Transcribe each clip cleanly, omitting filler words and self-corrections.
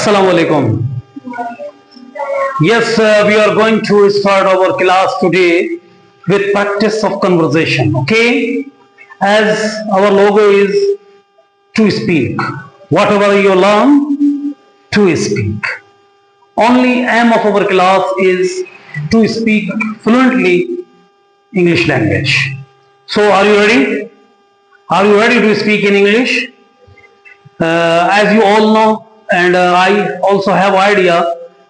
Assalamu alaikum. Yes, we are going to start our class today with practice of conversation. Okay, as our logo is to speak. Whatever you learn, to speak. Only aim of our class is to speak fluently English language. So, are you ready? Are you ready to speak in English? As you all know, and I also have idea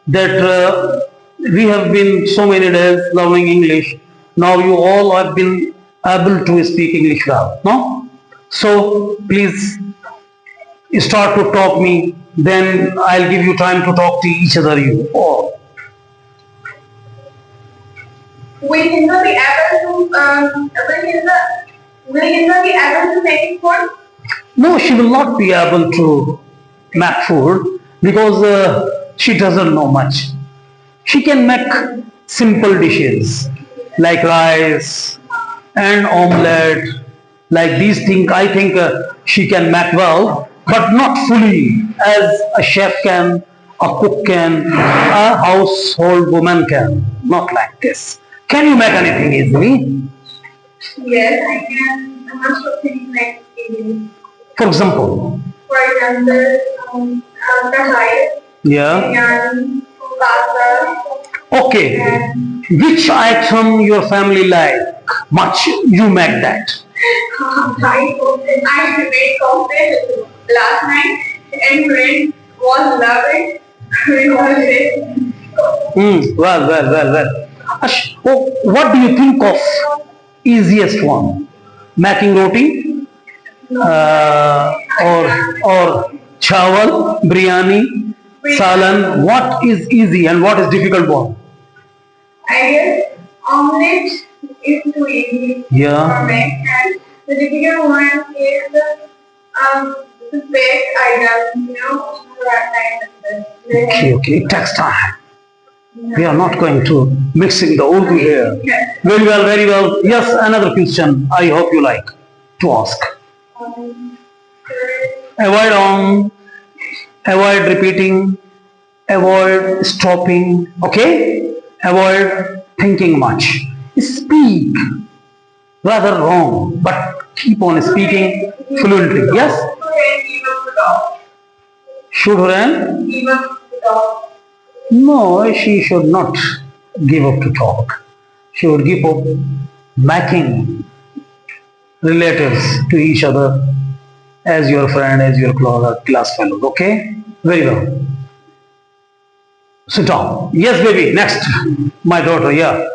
that we have been so many days learning English. Now you all have been able to speak English well, no? So please start to talk me. Then I'll give you time to talk to each other. You all. Will Hindu be able to will Hindu be able to make food? No, she will not be able to make food because she doesn't know much. She can make simple dishes like rice and omelette, like these things. I think she can make well, but not fully as a chef can, a cook can, a household woman can. Not like this. Can you make anything easily? Yes, I can. Most of things like eating. For example, For example, kahai, yeah. biryani, pasta, Okay. and Which item your family like much? You make that. I made coffee last night, and friend was loving. We all did. Well. Oh, what do you think of easiest one? Making roti or chawal, biryani, salan. What is easy and what is difficult one? I guess omelette is too easy Yeah. for me, and the difficult one is the baked item, that kind of stuff. Okay. It takes time. We are not going to mixing the Urdu here. Yes. Very well. Yes, another question. I hope you like to ask. Um, Avoid on, avoid repeating, avoid stopping. Okay? Avoid thinking much. Speak rather wrong, but keep on speaking fluently. Yes? Give up the dog. Should run? Give up the dog. No, she should not give up to talk. She would give up making relatives to each other as your friend, as your class fellows. Okay? Very well. Sit down. Yes, baby. Next. My daughter. Yeah.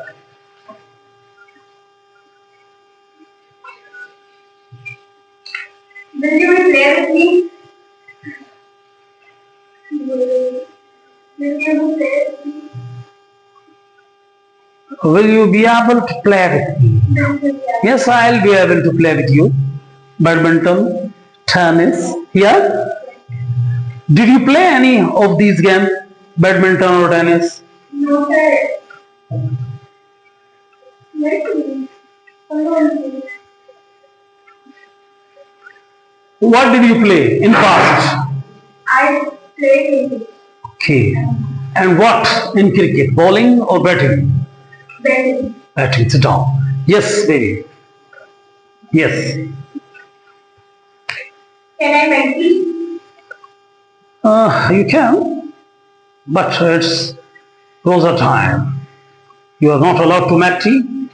Will you play with me? Will you play with me? Will you be able to play with me? Yes, I'll be able to play with you. Badminton, tennis. Yeah. Did you play any of these games? Badminton or tennis? No, sir. Maybe. What did you play in past? I play cricket. Okay. And what in cricket? Bowling or batting? Betting. Batting. Sit down. Yes, baby. Yes. Can I make tea? You can, but it's closer time. You are not allowed to make tea.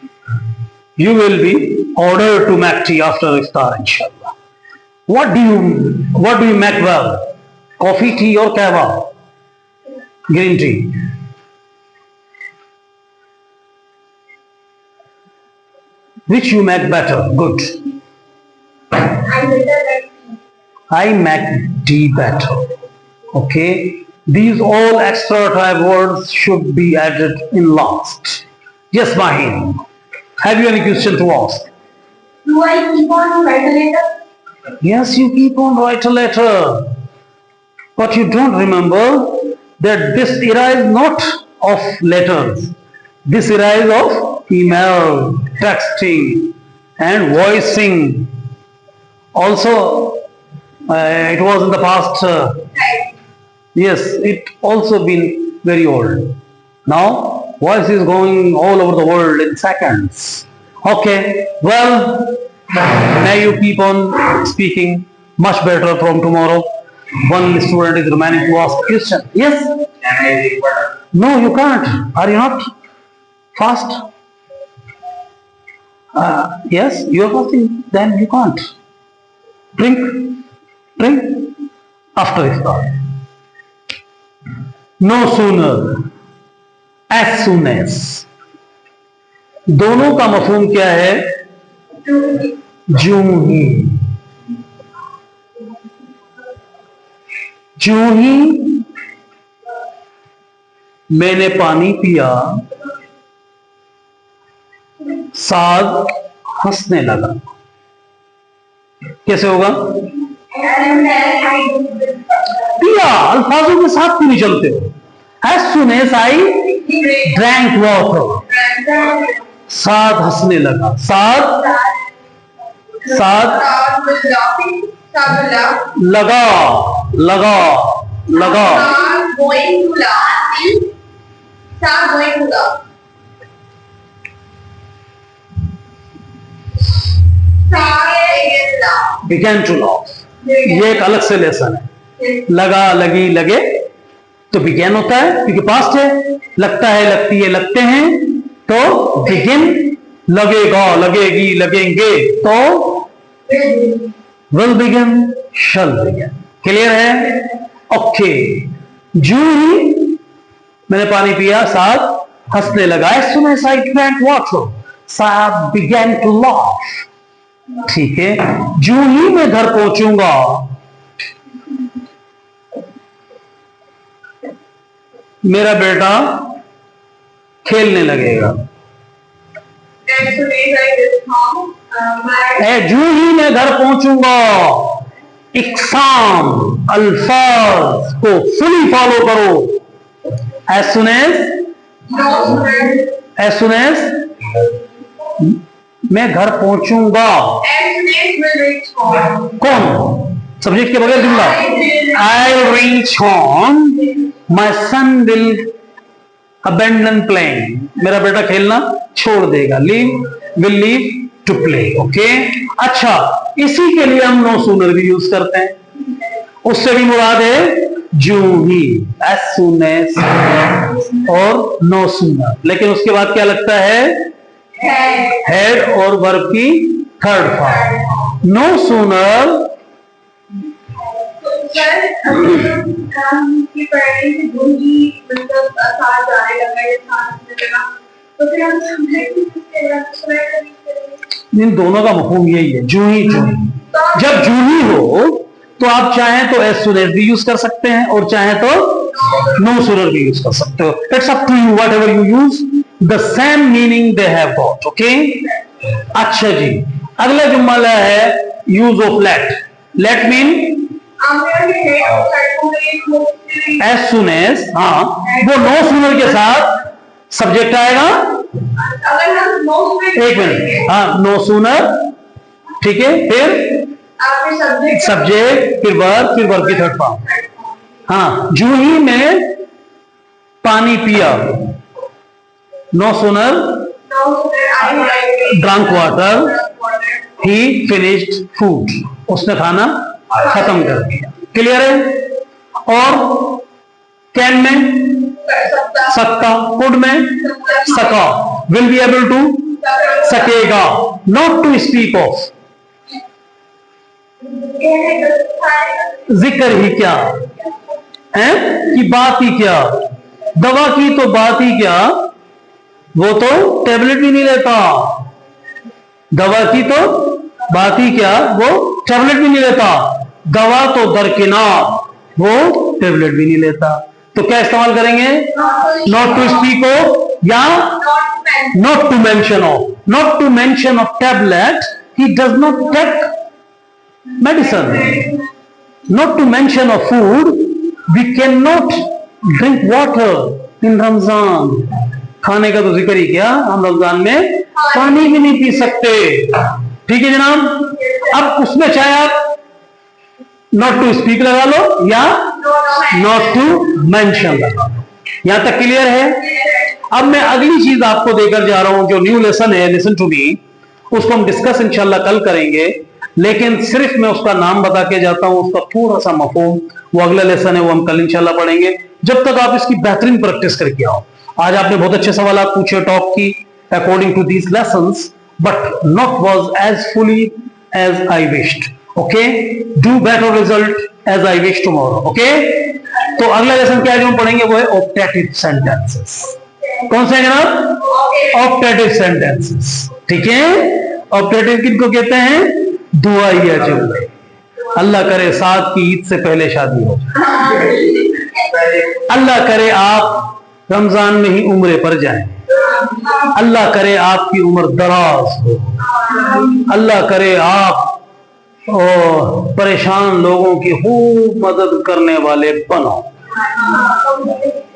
You will be ordered to make tea after iftar, inshallah. What do you make well? Coffee, tea, or kahwa? Green tea. Which you make better? Good. I better like tea. I make tea better. Okay. These all extra type words should be added in last. Yes, Mahin. Have you any question to ask? Do I keep on writing letter? Yes, you keep on write a letter. But you don't remember that this era is not of letters. This era is of email, texting, and voicing. Also, it was in the past Right. Yes, it also been very old. Now, voice is going all over the world in seconds. Okay, well, now you keep on speaking much better from tomorrow. One student is remaining to ask a question. Yes? Can I drink water? No, you can't. Are you not fast? Yes, you are fasting. Then you can't. Drink after iftar. No sooner, as soon as. दोनों का मफहूम क्या है? ज्यों ही, ज्यों ही मैंने पानी पिया, साद हंसने लगा। कैसे होगा? पिया, अल्फाजों के साथ क्यों नहीं चलते हो? As soon as I drank water, साद हंसने लगा। साद लगा लगा लगा began to laugh. ये एक अलग से लेसन है। लगा, लगी, लगे तो बिगेन होता है क्योंकि पास्ट है। लगता है, लगती है, लगते हैं तो बिगिन। लगेगा, लगेगी, लगेंगे तो will begin, shall begin. Clear है? ओके। जो ही मैंने पानी पिया, साथ हंसने लगा। As soon as I drank water, साथ began to laugh. ठीक है। जो ही मैं घर पहुंचूंगा, मेरा बेटा खेलने लगेगा। जो ही मैं घर पहुंचूंगा, इकसाम अल्फाज को फुली फॉलो करो। as soon as मैं घर पहुंचूंगा। कौन? सब्जेक्ट के बगैर जुमला। I'll reach home. My son will abandon playing. मेरा बेटा खेलना छोड़ देगा। will leave to play. Okay? अच्छा, इसी के लिए हम नो सूनर भी यूज करते हैं। उससे भी मुराद है जो ही, as soon as और नो सूनर। लेकिन उसके बाद क्या लगता है? हेड और वर्ब की थर्ड फॉर्म। नो सूनर इन दोनों का मफहूम यही है, जू ही जू ही। जब जू ही हो तो आप चाहें तो एज सुन एज भी यूज कर सकते हैं और चाहें तो नो सूनर भी यूज कर सकते हो। It's up to you, whatever you use, the same meaning they have got. Okay? अच्छा जी, अगला जुम्मला है use of late. Late mean as soon as. हाँ, वो नो सूनर के साथ सब्जेक्ट आएगा। एक मिनट, हाँ, नो सूनर, ठीक है, फिर सब्जेक्ट, फिर वर्ब की थर्ड फॉर्म। हाँ, जो ही मैं पानी पिया, no sooner drank water, he finished food, उसने खाना खत्म कर दिया। क्लियर है? और कैन में सकता, कुड में सका, विल बी एबल टू सकेगा, नॉट टू स्पीक ऑफ। जिक्र ही क्या है कि बात ही क्या, दवा की तो बात ही क्या, वो तो टेबलेट भी नहीं लेता। दवा की तो बात ही क्या, वो टेबलेट भी नहीं लेता। दवा तो दरकिनार, वो टेबलेट भी नहीं लेता। तो क्या इस्तेमाल करेंगे? नॉट टू स्पीक ऑफ या not to mention of. Not to mention of tablet, he does not take medicine. Not to mention of food, we can not drink water in Ramzan. खाने का तो जिक्र ही क्या, हम रमजान में पानी भी नहीं पी सकते। ठीक है जनाब? अब उसमें चाहे आप नॉट टू स्पीक लगा लो या नॉट टू मेंशन लगा लो। यहां तक क्लियर है? अब मैं अगली चीज आपको देकर जा रहा हूं, जो न्यू लेसन है, लिसन टू मी, उसको हम डिस्कस इंशाल्लाह कल करेंगे, लेकिन सिर्फ मैं उसका नाम बता के जाता हूं, उसका थोड़ा सा मफहूम वो अगला लेसन है, वो हम कल इंशाल्लाह पढ़ेंगे। जब तक आप इसकी बेहतरीन प्रैक्टिस करके आओ। आज आपने बहुत अच्छे सवाल पूछे टॉप की according to these lessons, but not was as fully as I wished. Okay, do better result as I wish tomorrow. Okay, तो अगला लेसन क्या जो हम पढ़ेंगे वो है ऑप्टेटिव सेंटेंसेस। कौन से जनाब? Optative sentences. ठीक है, ऑप्टेटिव किनको कहते हैं? दुआइया जुमले। अल्लाह करे साथ की ईद से पहले शादी हो जाए, अल्लाह करे आप रमजान में ही उम्रे पर जाएं, अल्लाह करे आपकी उम्र दराज हो, अल्लाह करे आप परेशान लोगों की खूब मदद करने वाले बनो,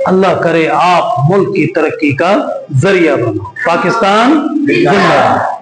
अल्लाह करे आप मुल्क की तरक्की का जरिया बनो। पाकिस्तान जिंदाबाद।